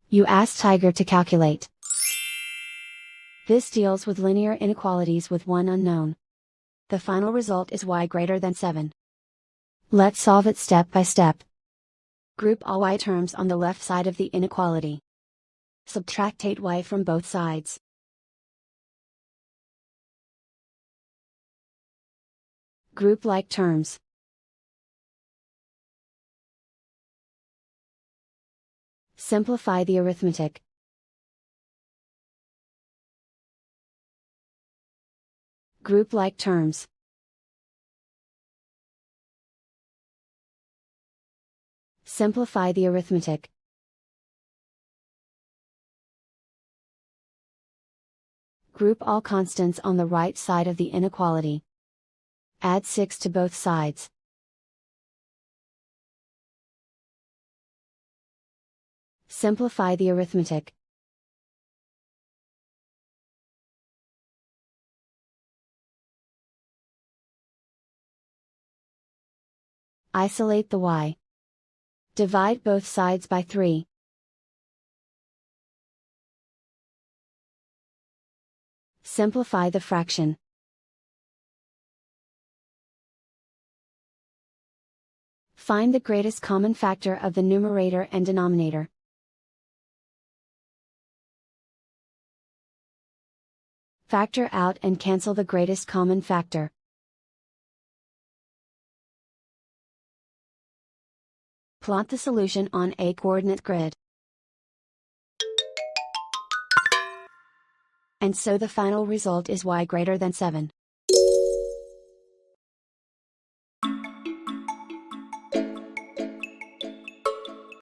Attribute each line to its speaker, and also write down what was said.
Speaker 1: You ask Tiger to calculate. This deals with linear inequalities with one unknown. The final result is y greater than 7. Let's solve it step by step. Group all y terms on the left side of the inequality. Subtract 8y from both sides. Group like terms. Simplify the arithmetic. Group like terms. Simplify the arithmetic. Group all constants on the right side of the inequality. Add 6 to both sides. Simplify the arithmetic. Isolate the y. Divide both sides by 3. Simplify the fraction. Find the greatest common factor of the numerator and denominator. Factor out and cancel the greatest common factor. Plot the solution on a coordinate grid. And so the final result is y greater than 7.